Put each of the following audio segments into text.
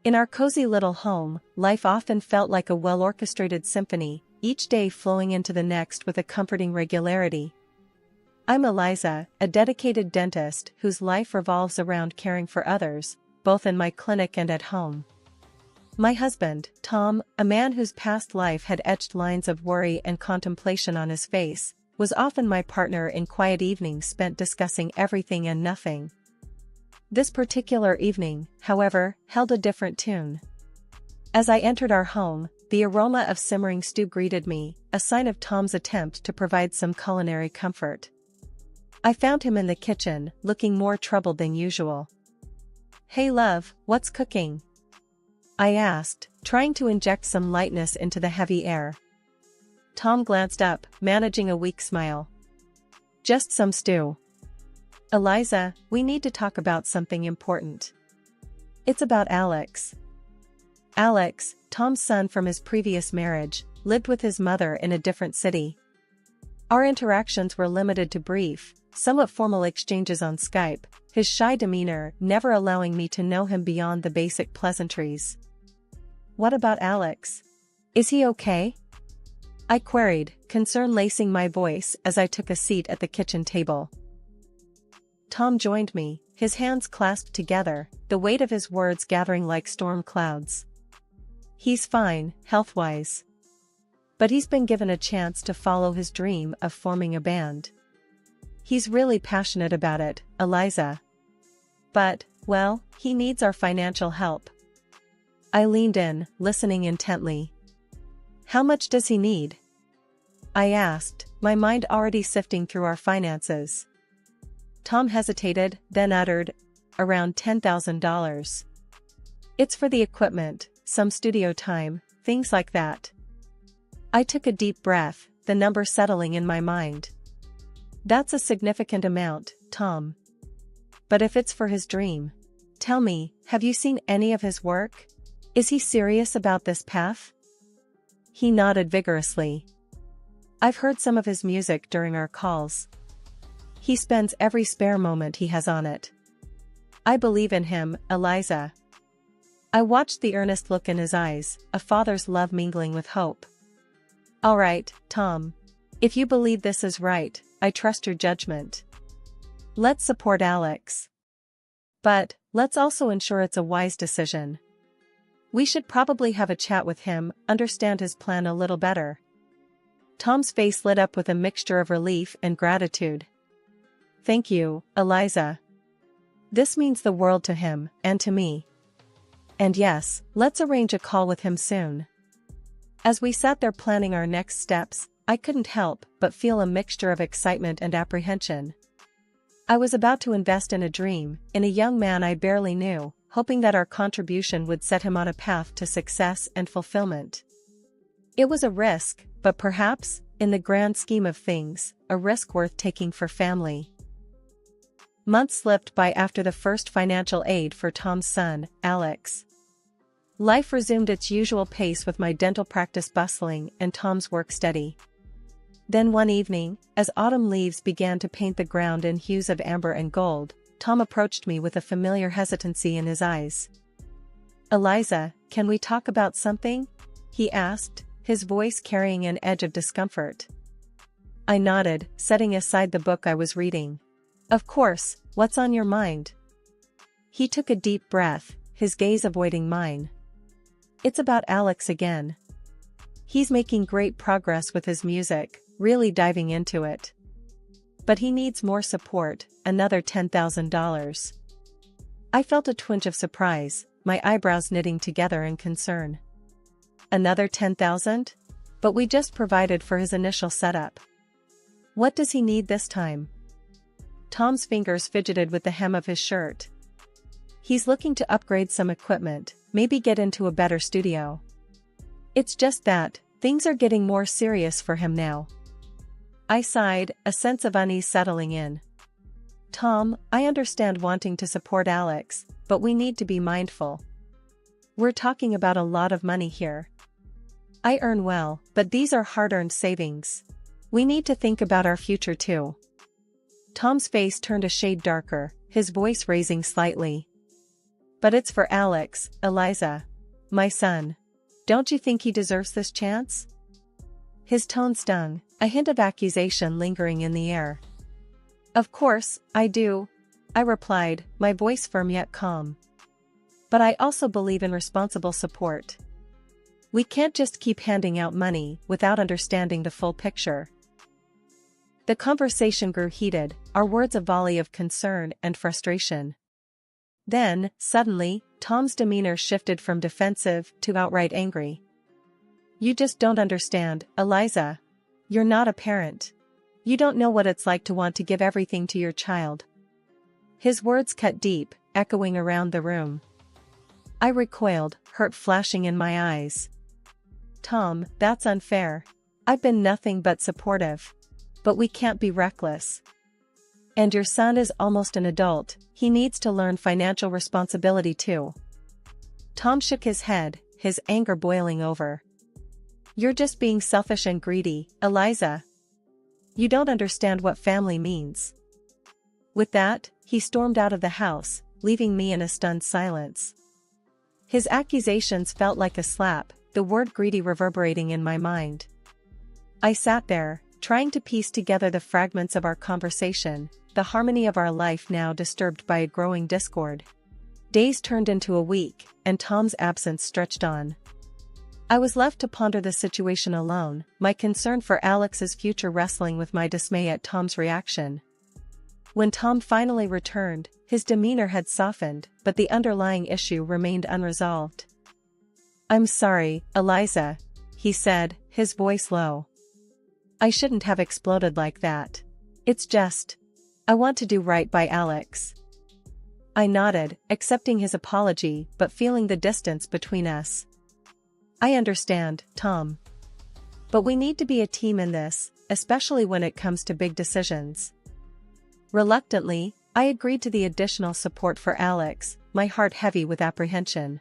In our cozy little home, life often felt like a well-orchestrated symphony, each day flowing into the next with a comforting regularity. I'm Eliza, a dedicated dentist whose life revolves around caring for others, both in my clinic and at home. My husband, Tom, a man whose past life had etched lines of worry and contemplation on his face, was often my partner in quiet evenings spent discussing everything and nothing. This particular evening, however, held a different tune. As I entered our home, the aroma of simmering stew greeted me, a sign of Tom's attempt to provide some culinary comfort. I found him in the kitchen, looking more troubled than usual. "Hey love, what's cooking?" I asked, trying to inject some lightness into the heavy air. Tom glanced up, managing a weak smile. "Just some stew." "Eliza, we need to talk about something important." "It's about Alex." Alex, Tom's son from his previous marriage, lived with his mother in a different city. Our interactions were limited to brief, somewhat formal exchanges on Skype, his shy demeanor never allowing me to know him beyond the basic pleasantries. "What about Alex? Is he okay?" I queried, concern lacing my voice as I took a seat at the kitchen table. Tom joined me, his hands clasped together, the weight of his words gathering like storm clouds. "He's fine, health-wise. But he's been given a chance to follow his dream of forming a band. He's really passionate about it, Eliza. But, well, he needs our financial help." I leaned in, listening intently. "How much does he need?" I asked, my mind already sifting through our finances. Tom hesitated, then uttered, "Around $10,000. It's for the equipment, some studio time, things like that." I took a deep breath, the number settling in my mind. "That's a significant amount, Tom. But if it's for his dream, tell me, have you seen any of his work? Is he serious about this path?" He nodded vigorously. "I've heard some of his music during our calls. He spends every spare moment he has on it. I believe in him, Eliza." I watched the earnest look in his eyes, a father's love mingling with hope. "All right, Tom. If you believe this is right, I trust your judgment. Let's support Alex. But, let's also ensure it's a wise decision. We should probably have a chat with him, understand his plan a little better." Tom's face lit up with a mixture of relief and gratitude. "Thank you, Eliza. This means the world to him, and to me. And yes, let's arrange a call with him soon." As we sat there planning our next steps, I couldn't help but feel a mixture of excitement and apprehension. I was about to invest in a dream, in a young man I barely knew, hoping that our contribution would set him on a path to success and fulfillment. It was a risk, but perhaps, in the grand scheme of things, a risk worth taking for family. Months slipped by after the first financial aid for Tom's son, Alex. Life resumed its usual pace with my dental practice bustling and Tom's work steady. Then one evening, as autumn leaves began to paint the ground in hues of amber and gold, Tom approached me with a familiar hesitancy in his eyes. "Eliza, can we talk about something?" he asked, his voice carrying an edge of discomfort. I nodded, setting aside the book I was reading. "Of course, what's on your mind?" He took a deep breath, his gaze avoiding mine. "It's about Alex again. He's making great progress with his music, really diving into it. But he needs more support, another $10,000. I felt a twinge of surprise, my eyebrows knitting together in concern. "Another $10,000? But we just provided for his initial setup. What does he need this time?" Tom's fingers fidgeted with the hem of his shirt. "He's looking to upgrade some equipment, maybe get into a better studio. It's just that, things are getting more serious for him now." I sighed, a sense of unease settling in. "Tom, I understand wanting to support Alex, but we need to be mindful. We're talking about a lot of money here. I earn well, but these are hard-earned savings. We need to think about our future too." Tom's face turned a shade darker, his voice raising slightly. But it's for Alex, Eliza. My son. Don't you think he deserves this chance? His tone stung, a hint of accusation lingering in the air. Of course, I do, I replied, my voice firm yet calm. But I also believe in responsible support. We can't just keep handing out money without understanding the full picture. The conversation grew heated, our words a volley of concern and frustration. Then, suddenly, Tom's demeanor shifted from defensive to outright angry. You just don't understand, Eliza. You're not a parent. You don't know what it's like to want to give everything to your child. His words cut deep, echoing around the room. I recoiled, hurt flashing in my eyes. Tom, that's unfair. I've been nothing but supportive. But we can't be reckless. And your son is almost an adult, he needs to learn financial responsibility too. Tom shook his head, his anger boiling over. You're just being selfish and greedy, Eliza. You don't understand what family means. With that, he stormed out of the house, leaving me in a stunned silence. His accusations felt like a slap, the word greedy reverberating in my mind. I sat there, trying to piece together the fragments of our conversation, the harmony of our life now disturbed by a growing discord. Days turned into a week, and Tom's absence stretched on. I was left to ponder the situation alone, my concern for Alex's future wrestling with my dismay at Tom's reaction. When Tom finally returned, his demeanor had softened, but the underlying issue remained unresolved. I'm sorry, Eliza, he said, his voice low. I shouldn't have exploded like that. It's just, I want to do right by Alex. I nodded, accepting his apology but feeling the distance between us. I understand, Tom. But we need to be a team in this, especially when it comes to big decisions. Reluctantly, I agreed to the additional support for Alex, my heart heavy with apprehension.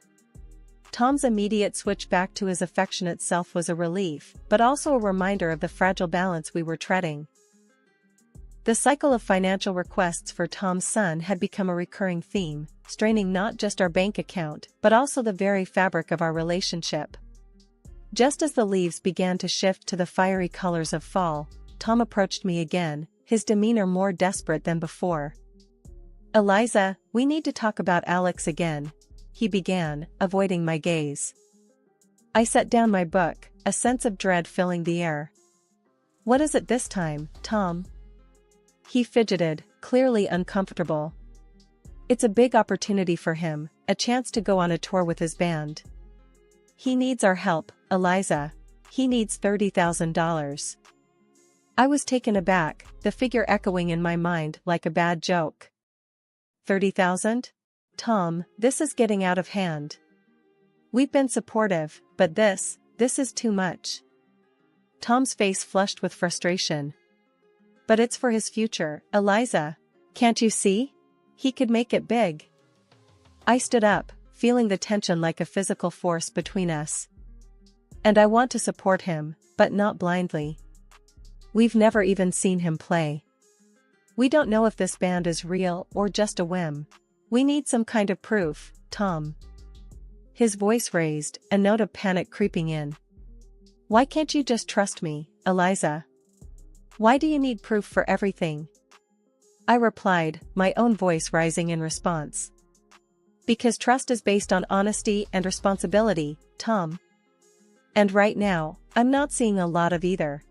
Tom's immediate switch back to his affectionate self was a relief, but also a reminder of the fragile balance we were treading. The cycle of financial requests for Tom's son had become a recurring theme, straining not just our bank account, but also the very fabric of our relationship. Just as the leaves began to shift to the fiery colors of fall, Tom approached me again, his demeanor more desperate than before. Eliza, we need to talk about Alex again, he began, avoiding my gaze. I set down my book, a sense of dread filling the air. What is it this time, Tom? He fidgeted, clearly uncomfortable. It's a big opportunity for him, a chance to go on a tour with his band. He needs our help, Eliza. He needs $30,000. I was taken aback, the figure echoing in my mind like a bad joke. 30,000? Tom, this is getting out of hand. We've been supportive, but this is too much. Tom's face flushed with frustration. But it's for his future, Eliza. Can't you see? He could make it big. I stood up, feeling the tension like a physical force between us. And I want to support him, but not blindly. We've never even seen him play. We don't know if this band is real or just a whim. We need some kind of proof, Tom. His voice raised, a note of panic creeping in. Why can't you just trust me, Eliza? Why do you need proof for everything? I replied, my own voice rising in response. Because trust is based on honesty and responsibility, Tom. And right now, I'm not seeing a lot of either.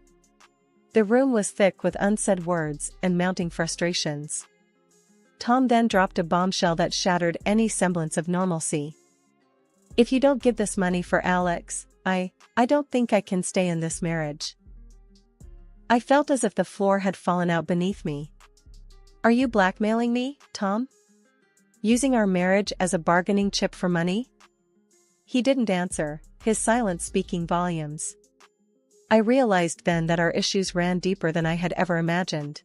The room was thick with unsaid words and mounting frustrations. Tom then dropped a bombshell that shattered any semblance of normalcy. If you don't give this money for Alex, I don't think I can stay in this marriage. I felt as if the floor had fallen out beneath me. Are you blackmailing me, Tom? Using our marriage as a bargaining chip for money? He didn't answer, his silence speaking volumes. I realized then that our issues ran deeper than I had ever imagined.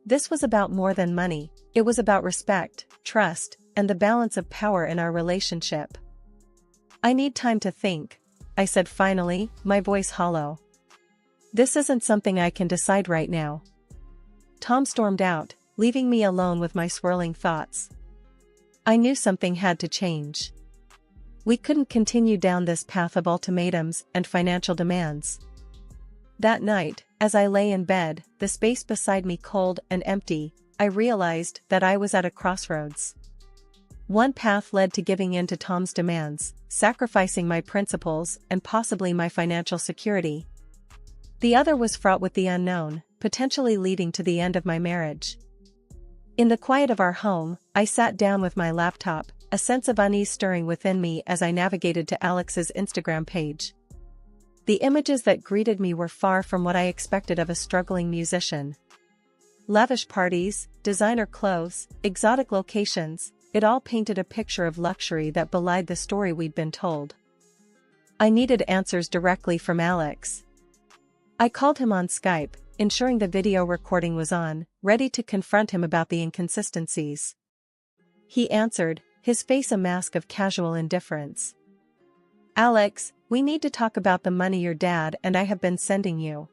This was about more than money, it was about respect, trust, and the balance of power in our relationship. I need time to think, I said finally, my voice hollow. This isn't something I can decide right now. Tom stormed out, leaving me alone with my swirling thoughts. I knew something had to change. We couldn't continue down this path of ultimatums and financial demands. That night, as I lay in bed, the space beside me cold and empty, I realized that I was at a crossroads. One path led to giving in to Tom's demands, sacrificing my principles and possibly my financial security. The other was fraught with the unknown, potentially leading to the end of my marriage. In the quiet of our home, I sat down with my laptop, a sense of unease stirring within me as I navigated to Alex's Instagram page. The images that greeted me were far from what I expected of a struggling musician. Lavish parties, designer clothes, exotic locations, it all painted a picture of luxury that belied the story we'd been told. I needed answers directly from Alex. I called him on Skype, ensuring the video recording was on, ready to confront him about the inconsistencies. He answered, his face a mask of casual indifference. "Alex, we need to talk about the money your dad and I have been sending you,"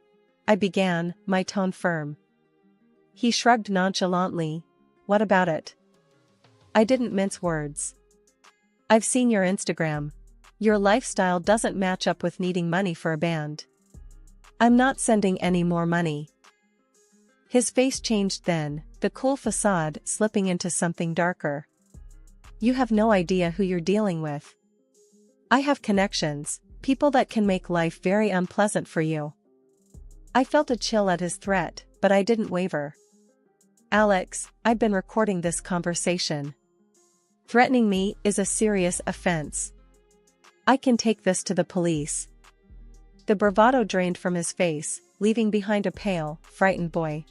I began, my tone firm. He shrugged nonchalantly. "What about it?" I didn't mince words. "I've seen your Instagram. Your lifestyle doesn't match up with needing money for a band. I'm not sending any more money." His face changed then, the cool facade slipping into something darker. "You have no idea who you're dealing with. I have connections, people that can make life very unpleasant for you." I felt a chill at his threat, but I didn't waver. "Alex, I've been recording this conversation. Threatening me is a serious offense. I can take this to the police." The bravado drained from his face, leaving behind a pale, frightened boy.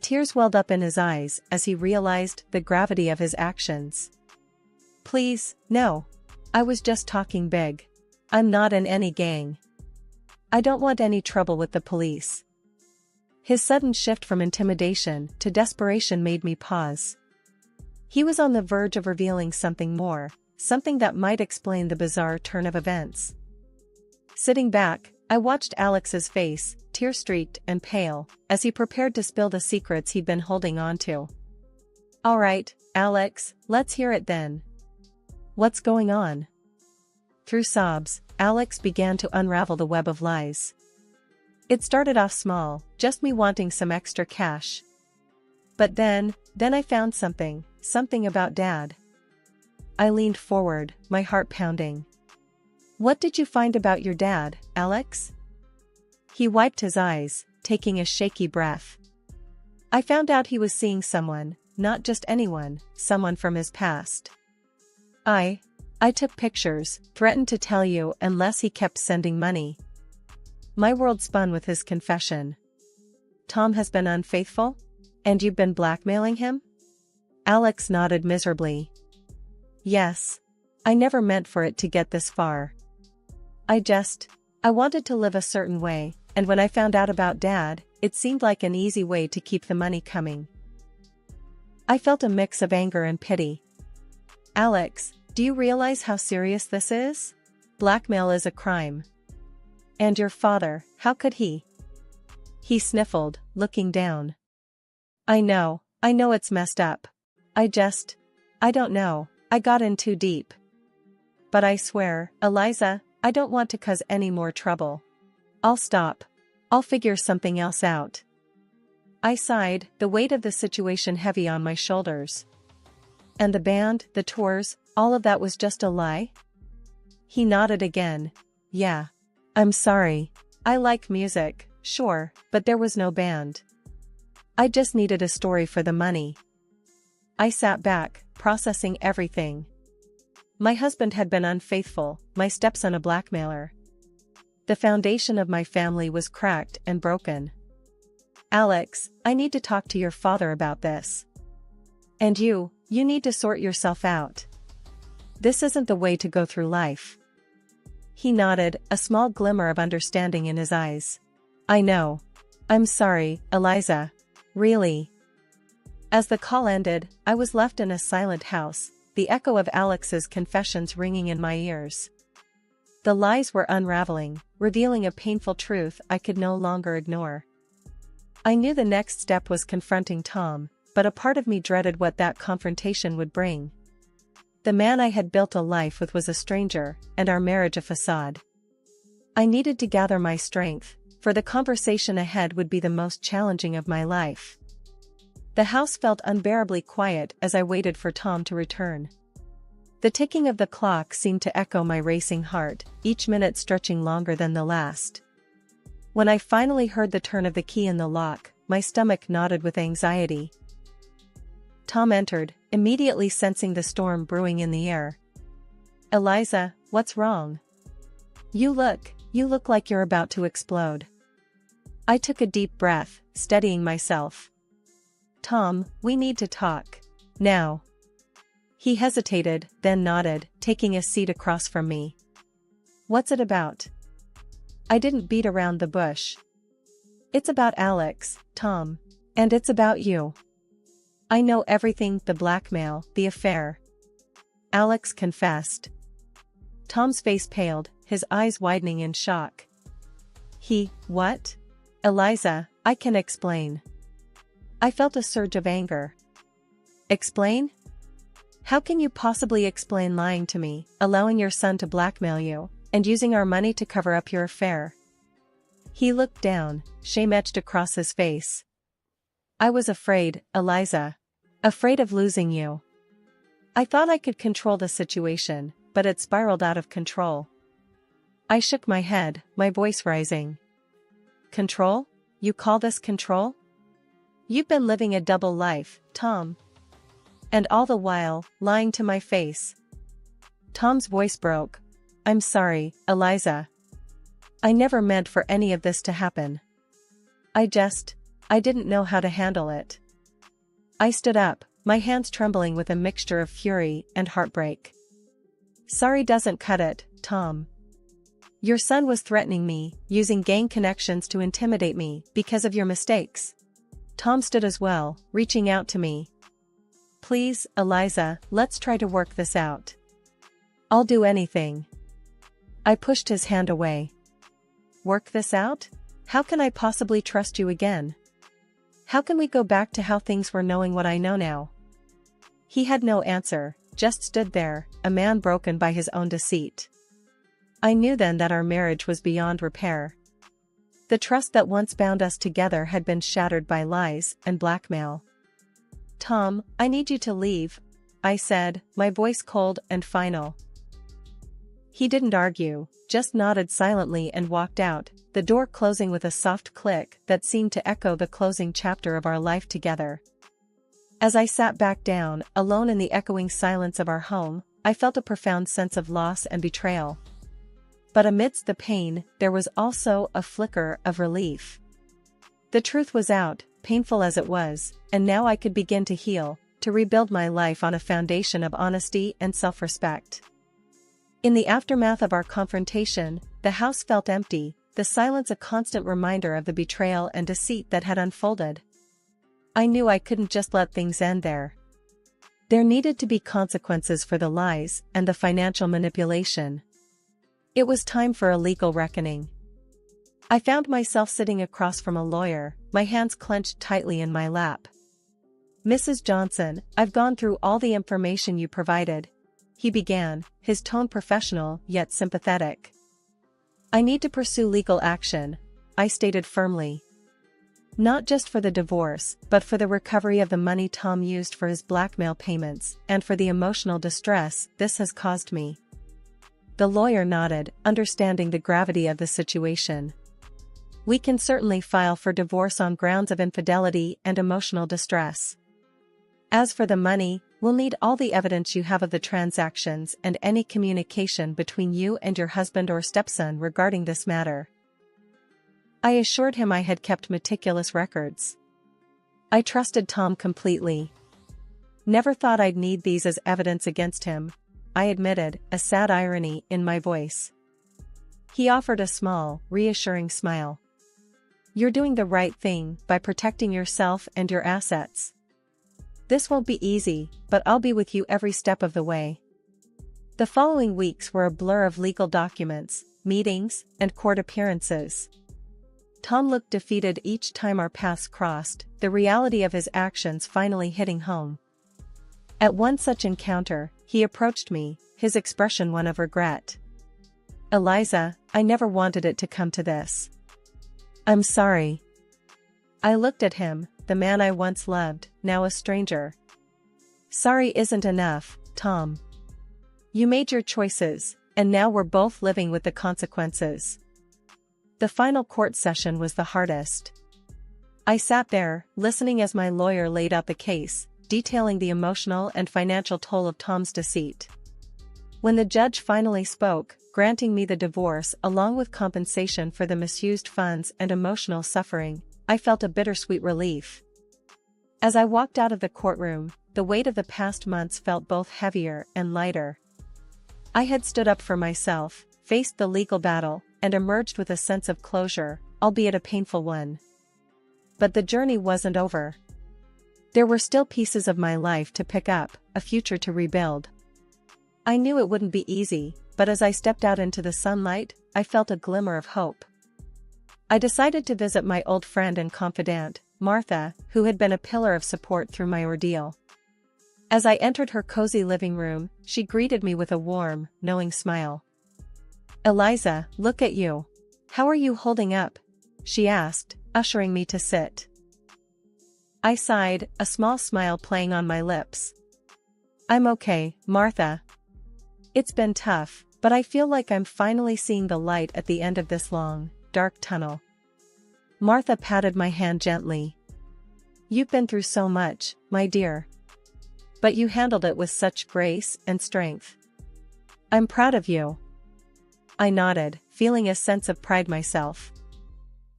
Tears welled up in his eyes as he realized the gravity of his actions. "Please, no. I was just talking big. I'm not in any gang. I don't want any trouble with the police." His sudden shift from intimidation to desperation made me pause. He was on the verge of revealing something more, something that might explain the bizarre turn of events. Sitting back, I watched Alex's face, tear-streaked and pale, as he prepared to spill the secrets he'd been holding onto. "All right, Alex, let's hear it then. What's going on?" Through sobs, Alex began to unravel the web of lies. "It started off small, just me wanting some extra cash. But then I found something about Dad." I leaned forward, my heart pounding. "What did you find about your dad, Alex?" He wiped his eyes, taking a shaky breath. "I found out he was seeing someone, not just anyone, someone from his past. I took pictures, threatened to tell you unless he kept sending money." My world spun with his confession. "Tom has been unfaithful? And you've been blackmailing him?" Alex nodded miserably. "Yes. I never meant for it to get this far. I wanted to live a certain way, and when I found out about Dad, it seemed like an easy way to keep the money coming." I felt a mix of anger and pity. "Alex, do you realize how serious this is? Blackmail is a crime. And your father, how could he?" He sniffled, looking down. I know it's messed up. I don't know, I got in too deep. But I swear, Eliza, I don't want to cause any more trouble. I'll stop. I'll figure something else out." I sighed, the weight of the situation heavy on my shoulders. "And the band, the tours, all of that was just a lie?" He nodded again. "Yeah. I'm sorry. I like music, sure, but there was no band. I just needed a story for the money." I sat back, processing everything. My husband had been unfaithful, my stepson a blackmailer. The foundation of my family was cracked and broken. "Alex, I need to talk to your father about this. And you need to sort yourself out. This isn't the way to go through life." He nodded, a small glimmer of understanding in his eyes. "I know. I'm sorry, Eliza. Really." As the call ended, I was left in a silent house, the echo of Alex's confessions ringing in my ears. The lies were unraveling, revealing a painful truth I could no longer ignore. I knew the next step was confronting Tom, but a part of me dreaded what that confrontation would bring. The man I had built a life with was a stranger, and our marriage a facade. I needed to gather my strength, for the conversation ahead would be the most challenging of my life. The house felt unbearably quiet as I waited for Tom to return. The ticking of the clock seemed to echo my racing heart, each minute stretching longer than the last. When I finally heard the turn of the key in the lock, my stomach knotted with anxiety. Tom entered, immediately sensing the storm brewing in the air. "Eliza, what's wrong? You look like you're about to explode." I took a deep breath, steadying myself. "Tom, we need to talk. Now." He hesitated, then nodded, taking a seat across from me. "What's it about?" I didn't beat around the bush. "It's about Alex, Tom. And it's about you. I know everything, the blackmail, the affair." Alex confessed. Tom's face paled, his eyes widening in shock. What? "Eliza, I can explain." I felt a surge of anger. "Explain? How can you possibly explain lying to me, allowing your son to blackmail you, and using our money to cover up your affair?" He looked down, shame etched across his face. "I was afraid, Eliza. Afraid of losing you. I thought I could control the situation, but it spiraled out of control." I shook my head, my voice rising. "Control? You call this control? You've been living a double life, Tom. And all the while, lying to my face." Tom's voice broke. "I'm sorry, Eliza. I never meant for any of this to happen. I didn't know how to handle it." I stood up, my hands trembling with a mixture of fury and heartbreak. "Sorry doesn't cut it, Tom. Your son was threatening me, using gang connections to intimidate me because of your mistakes." Tom stood as well, reaching out to me. "Please, Eliza, let's try to work this out. I'll do anything." I pushed his hand away. "Work this out? How can I possibly trust you again? How can we go back to how things were knowing what I know now?" He had no answer, just stood there, a man broken by his own deceit. I knew then that our marriage was beyond repair. The trust that once bound us together had been shattered by lies and blackmail. "Tom, I need you to leave," I said, my voice cold and final. He didn't argue, just nodded silently and walked out, the door closing with a soft click that seemed to echo the closing chapter of our life together. As I sat back down, alone in the echoing silence of our home, I felt a profound sense of loss and betrayal. But amidst the pain, there was also a flicker of relief. The truth was out, painful as it was, and now I could begin to heal, to rebuild my life on a foundation of honesty and self-respect. In the aftermath of our confrontation, the house felt empty, the silence a constant reminder of the betrayal and deceit that had unfolded. I knew I couldn't just let things end there. There needed to be consequences for the lies and the financial manipulation. It was time for a legal reckoning. I found myself sitting across from a lawyer, my hands clenched tightly in my lap. "Mrs. Johnson, I've gone through all the information you provided," he began, his tone professional yet sympathetic. "I need to pursue legal action," I stated firmly. "Not just for the divorce, but for the recovery of the money Tom used for his blackmail payments, and for the emotional distress this has caused me." The lawyer nodded, understanding the gravity of the situation. "We can certainly file for divorce on grounds of infidelity and emotional distress. As for the money, we'll need all the evidence you have of the transactions and any communication between you and your husband or stepson regarding this matter." I assured him I had kept meticulous records. I trusted Tom completely. "Never thought I'd need these as evidence against him," I admitted, a sad irony in my voice. He offered a small, reassuring smile. "You're doing the right thing by protecting yourself and your assets. This won't be easy, but I'll be with you every step of the way." The following weeks were a blur of legal documents, meetings, and court appearances. Tom looked defeated each time our paths crossed, the reality of his actions finally hitting home. At one such encounter, He approached me, his expression one of regret. Eliza, I never wanted it to come to this. I'm sorry. I looked at him, the man I once loved, now a stranger. Sorry isn't enough, Tom. You made your choices, and now we're both living with the consequences. The final court session was the hardest. I sat there, listening as my lawyer laid out the case, detailing the emotional and financial toll of Tom's deceit. When the judge finally spoke, granting me the divorce along with compensation for the misused funds and emotional suffering, I felt a bittersweet relief. As I walked out of the courtroom, the weight of the past months felt both heavier and lighter. I had stood up for myself, faced the legal battle, and emerged with a sense of closure, albeit a painful one. But the journey wasn't over. There were still pieces of my life to pick up, a future to rebuild. I knew it wouldn't be easy, but as I stepped out into the sunlight, I felt a glimmer of hope. I decided to visit my old friend and confidant, Martha, who had been a pillar of support through my ordeal. As I entered her cozy living room, she greeted me with a warm, knowing smile. Eliza, look at you. How are you holding up? She asked, ushering me to sit. I sighed, a small smile playing on my lips. I'm okay, Martha. It's been tough, but I feel like I'm finally seeing the light at the end of this long, dark tunnel. Martha patted my hand gently. You've been through so much, my dear. But you handled it with such grace and strength. I'm proud of you. I nodded, feeling a sense of pride myself.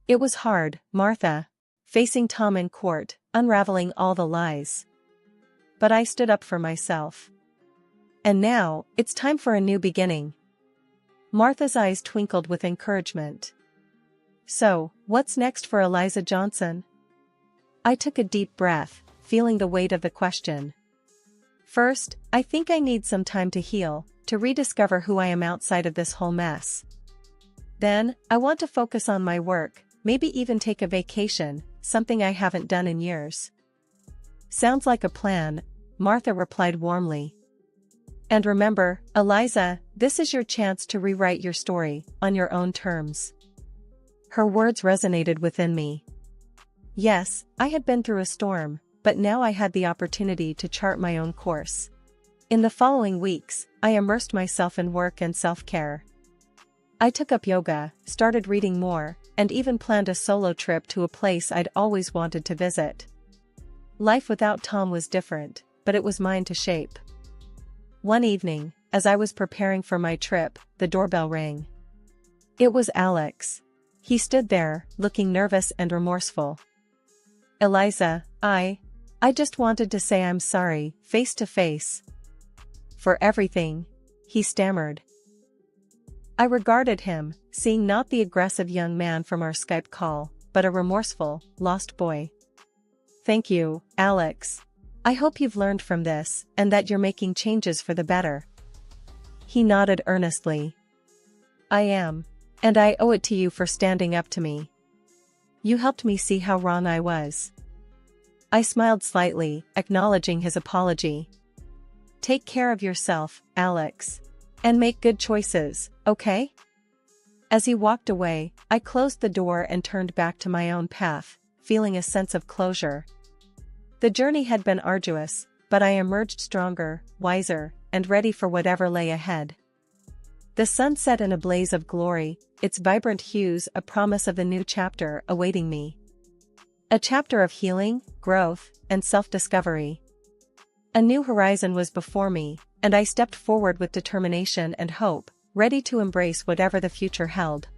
It was hard, Martha, facing Tom in court, unraveling all the lies. But I stood up for myself. And now, it's time for a new beginning. Martha's eyes twinkled with encouragement. So, what's next for Eliza Johnson? I took a deep breath, feeling the weight of the question. First, I think I need some time to heal, to rediscover who I am outside of this whole mess. Then, I want to focus on my work, maybe even take a vacation, something I haven't done in years. Sounds like a plan, Martha replied warmly. And remember, Eliza, this is your chance to rewrite your story, on your own terms. Her words resonated within me. Yes, I had been through a storm, but now I had the opportunity to chart my own course. In the following weeks, I immersed myself in work and self-care. I took up yoga, started reading more, and even planned a solo trip to a place I'd always wanted to visit. Life without Tom was different, but it was mine to shape. One evening, as I was preparing for my trip, the doorbell rang. It was Alex. He stood there, looking nervous and remorseful. Eliza, I just wanted to say I'm sorry, face to face. For everything, he stammered. I regarded him, seeing not the aggressive young man from our Skype call, but a remorseful, lost boy. Thank you, Alex. I hope you've learned from this, and that you're making changes for the better. He nodded earnestly. I am. And I owe it to you for standing up to me. You helped me see how wrong I was. I smiled slightly, acknowledging his apology. Take care of yourself, Alex. And make good choices, okay? As he walked away, I closed the door and turned back to my own path, feeling a sense of closure. The journey had been arduous, but I emerged stronger, wiser, and ready for whatever lay ahead. The sun set in a blaze of glory, its vibrant hues a promise of the new chapter awaiting me. A chapter of healing, growth, and self-discovery. A new horizon was before me, and I stepped forward with determination and hope, ready to embrace whatever the future held.